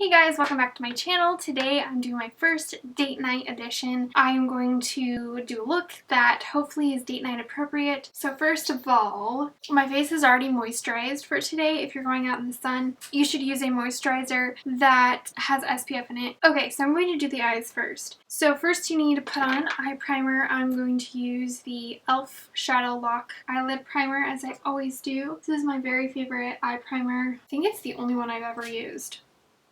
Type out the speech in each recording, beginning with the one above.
Hey guys, welcome back to my channel. Today I'm doing my first date night edition. I am going to do a look that hopefully is date night appropriate. So first of all, my face is already moisturized for today. If you're going out in the sun, you should use a moisturizer that has SPF in it. Okay, so I'm going to do the eyes first. So first you need to put on eye primer. I'm going to use the e.l.f. Shadow Lock Eyelid Primer as I always do. This is my very favorite eye primer. I think it's the only one I've ever used.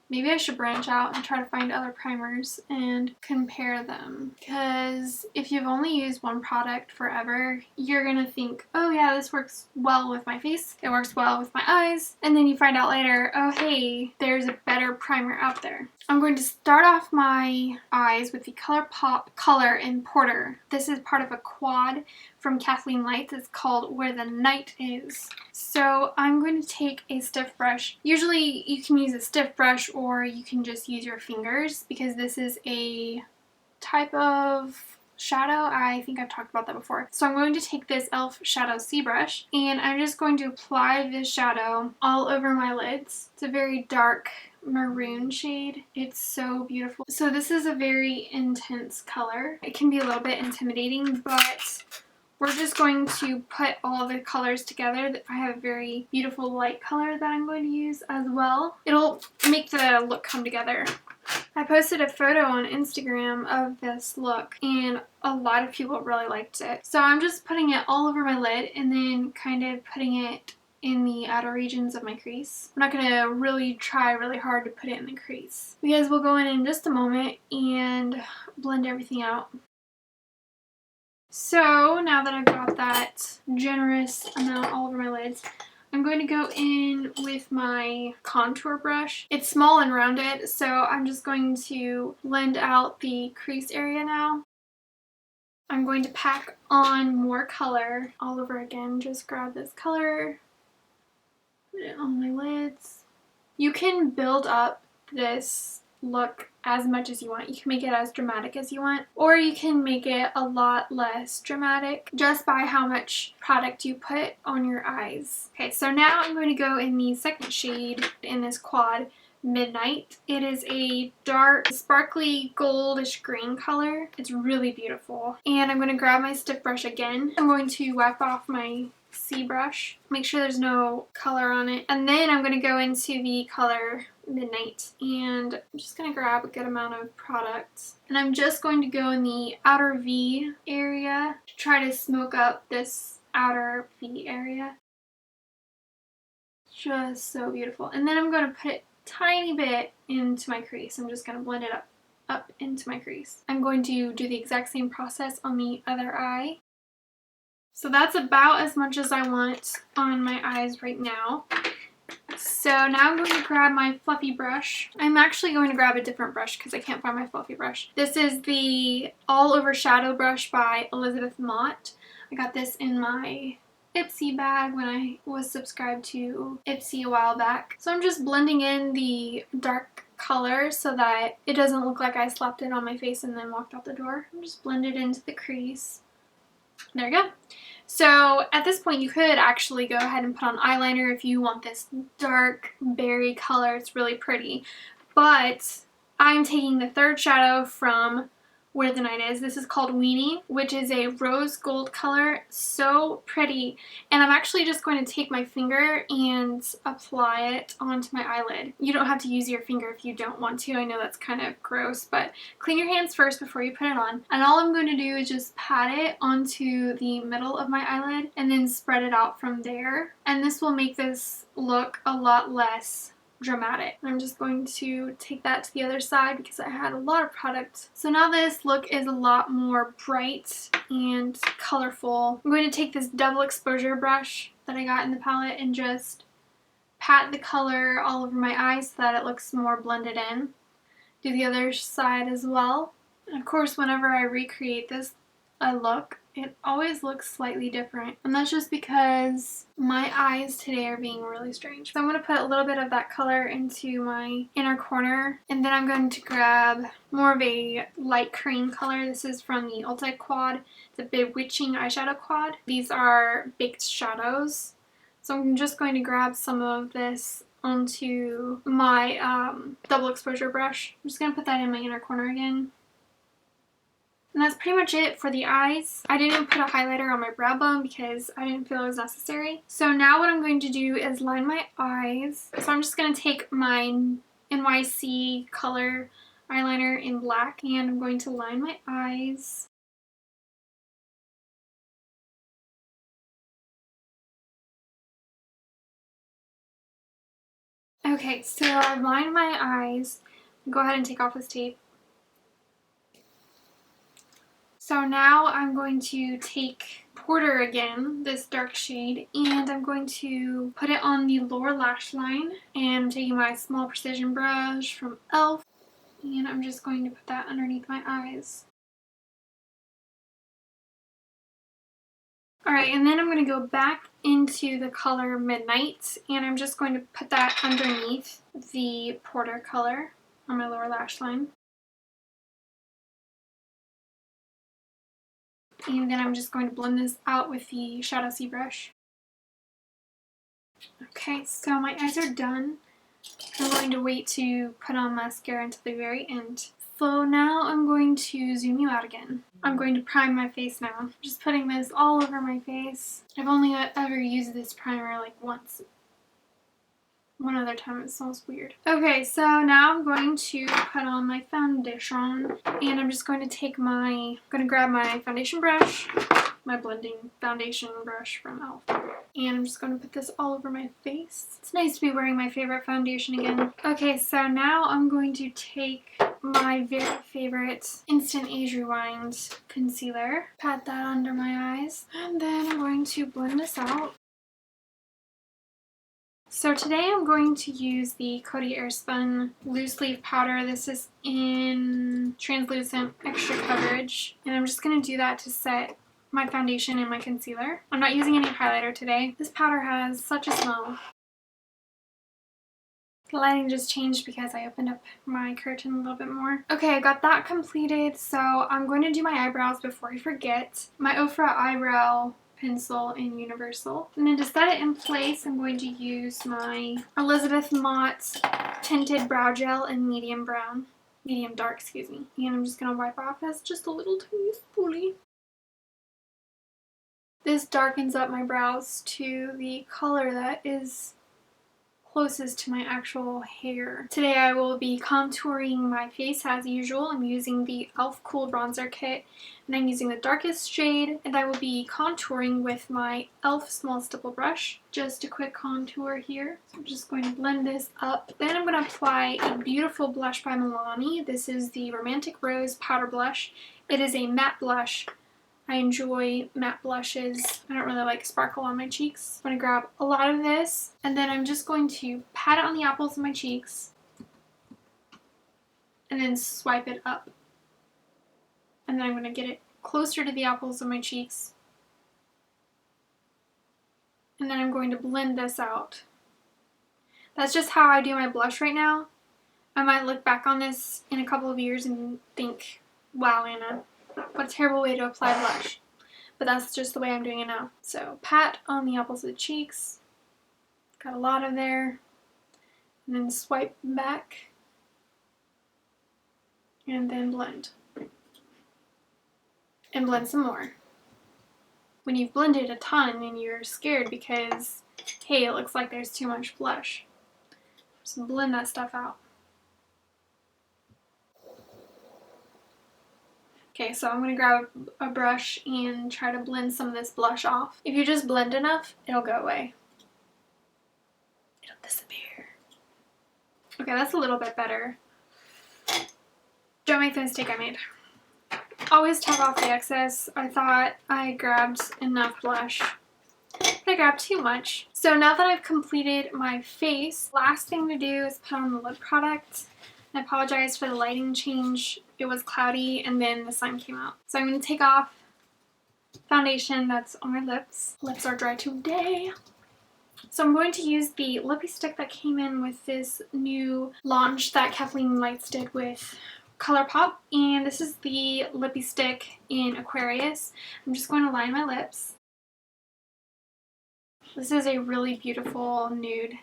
Maybe I should branch out and try to find other primers and compare them, because if you've only used one product forever, you're gonna think, oh yeah, this works well with my face, it works well with my eyes, and then you find out later, oh hey, there's a better primer out there. I'm going to start off my eyes with the Colourpop Color in Porter. This is part of a quad from Kathleenlights. It's called Where the Night Is. So I'm going to take a stiff brush. Usually you can use a stiff brush or you can just use your fingers because this is a type of shadow. I think I've talked about that before. So I'm going to take this e.l.f. Shadow C brush and I'm just going to apply this shadow all over my lids. It's a very dark maroon shade. It's so beautiful. So this is a very intense color. It can be a little bit intimidating, but we're just going to put all the colors together. I have a very beautiful light color that I'm going to use as well. It'll make the look come together. I posted a photo on Instagram of this look and a lot of people really liked it. So I'm just putting it all over my lid and then kind of putting it in the outer regions of my crease. I'm not going to really try really hard to put it in the crease because we'll go in just a moment and blend everything out. So now that I've got that generous amount all over my lids, I'm going to go in with my contour brush. It's small and rounded, so I'm just going to blend out the crease area now. I'm going to pack on more color all over again. Just grab this color, put it on my lids. You can build up this look as much as you want. You can make it as dramatic as you want, or you can make it a lot less dramatic just by how much product you put on your eyes. Okay, so now I'm going to go in the second shade in this quad, Midnight. It is a dark, sparkly, goldish green color. It's really beautiful. And I'm going to grab my stiff brush again. I'm going to wipe off my C brush, make sure there's no color on it, and then I'm going to go into the color Midnight and I'm just going to grab a good amount of product and I'm just going to go in the outer V area to try to smoke up this outer V area. Just so beautiful. And then I'm going to put it tiny bit into my crease. I'm just going to blend it up into my crease. I'm going to do the exact same process on the other eye. So that's about as much as I want on my eyes right now. So now I'm going to grab my fluffy brush. I'm actually going to grab a different brush because I can't find my fluffy brush. This is the All Over Shadow Brush by Mott. I got this in my Ipsy bag when I was subscribed to Ipsy a while back. So I'm just blending in the dark color so that it doesn't look like I slapped it on my face and then walked out the door. I'm just blend it into the crease. There we go. So at this point you could actually go ahead and put on eyeliner if you want this dark berry color. It's really pretty. But I'm taking the third shadow from Where the Night Is. This is called Weenie, which is a rose gold color. So pretty. And I'm actually just going to take my finger and apply it onto my eyelid. You don't have to use your finger if you don't want to. I know that's kind of gross, but clean your hands first before you put it on. And all I'm going to do is just pat it onto the middle of my eyelid and then spread it out from there. And this will make this look a lot less dramatic. I'm just going to take that to the other side because I had a lot of product. So now this look is a lot more bright and colorful. I'm going to take this double exposure brush that I got in the palette and just pat the color all over my eyes so that it looks more blended in. Do the other side as well. And of course, whenever I recreate this look, it always looks slightly different. And that's just because my eyes today are being really strange. So I'm going to put a little bit of that color into my inner corner. And then I'm going to grab more of a light cream color. This is from the Ulta Quad. It's a Bewitching eyeshadow quad. These are baked shadows. So I'm just going to grab some of this onto my double exposure brush. I'm just going to put that in my inner corner again. And that's pretty much it for the eyes. I didn't put a highlighter on my brow bone because I didn't feel it was necessary. So now what I'm going to do is line my eyes. So I'm just going to take my NYC color eyeliner in black and I'm going to line my eyes. Okay, so I've lined my eyes. Go ahead and take off this tape. So now I'm going to take Porter again, this dark shade, and I'm going to put it on the lower lash line. And I'm taking my small precision brush from e.l.f. and I'm just going to put that underneath my eyes. Alright, and then I'm going to go back into the color Midnight, and I'm just going to put that underneath the Porter color on my lower lash line. And then I'm just going to blend this out with the Shadow C brush. Okay, so my eyes are done. I'm going to wait to put on mascara until the very end. So now I'm going to zoom you out again. I'm going to prime my face now. I'm just putting this all over my face. I've only ever used this primer like once. One other time. It smells weird. Okay, so now I'm going to put on my foundation, and I'm just going to grab my foundation brush, my blending foundation brush from e.l.f. And I'm just going to put this all over my face. It's nice to be wearing my favorite foundation again. Okay, so now I'm going to take my very favorite Instant Age Rewind concealer, pat that under my eyes, and then I'm going to blend this out. So today I'm going to use the Coty Airspun loose leaf powder. This is in translucent extra coverage, and I'm just going to do that to set my foundation and my concealer. I'm not using any highlighter today. This powder has such a smell. The lighting just changed because I opened up my curtain a little bit more. Okay, I got that completed, so I'm going to do my eyebrows before I forget. My Ofra eyebrow pencil in Universal. And then to set it in place, I'm going to use my Elizabeth Mott Tinted Brow Gel in medium brown. Medium dark, excuse me. And I'm just going to wipe off as just a little tiny spoolie. This darkens up my brows to the color that is closest to my actual hair. Today I will be contouring my face as usual. I'm using the e.l.f. Cool Bronzer Kit, and I'm using the darkest shade, and I will be contouring with my e.l.f. Small Stipple Brush. Just a quick contour here. So I'm just going to blend this up. Then I'm going to apply a beautiful blush by Milani. This is the Romantic Rose Powder Blush. It is a matte blush. I enjoy matte blushes. I don't really like sparkle on my cheeks. I'm going to grab a lot of this, and then I'm just going to pat it on the apples of my cheeks and then swipe it up. And then I'm going to get it closer to the apples of my cheeks. And then I'm going to blend this out. That's just how I do my blush right now. I might look back on this in a couple of years and think, wow, Anna, what a terrible way to apply blush. But that's just the way I'm doing it now. So pat on the apples of the cheeks. Got a lot of there. And then swipe back. And then blend. And blend some more. When you've blended a ton and you're scared because, hey, it looks like there's too much blush, just blend that stuff out. Okay, so I'm going to grab a brush and try to blend some of this blush off. If you just blend enough, it'll go away. It'll disappear. Okay, that's a little bit better. Don't make the mistake I made. Always tap off the excess. I thought I grabbed enough blush, but I grabbed too much. So now that I've completed my face, last thing to do is put on the lip product. I apologize for the lighting change. It was cloudy and then the sun came out. So I'm going to take off foundation that's on my lips. Lips are dry today. So I'm going to use the lippy stick that came in with this new launch that Kathleenlights did with Colourpop. And this is the lippy stick in Aquarius. I'm just going to line my lips. This is a really beautiful nude.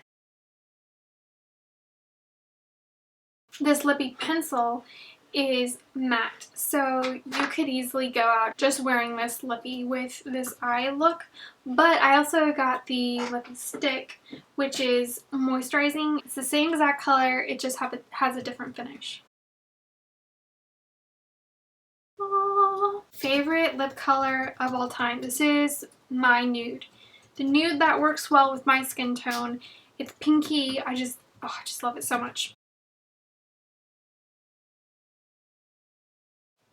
this lippy pencil is matte, so you could easily go out just wearing this lippy with this eye look. But I also got the lippy stick, which is moisturizing. It's the same exact color, it just has a different finish. Aww. Favorite lip color of all time. This is my nude. The nude that works well with my skin tone. It's pinky. I just love it so much.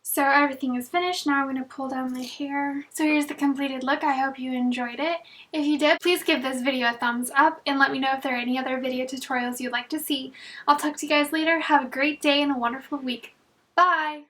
So everything is finished. Now I'm going to pull down my hair. So here's the completed look. I hope you enjoyed it. If you did, please give this video a thumbs up and let me know if there are any other video tutorials you'd like to see. I'll talk to you guys later. Have a great day and a wonderful week. Bye!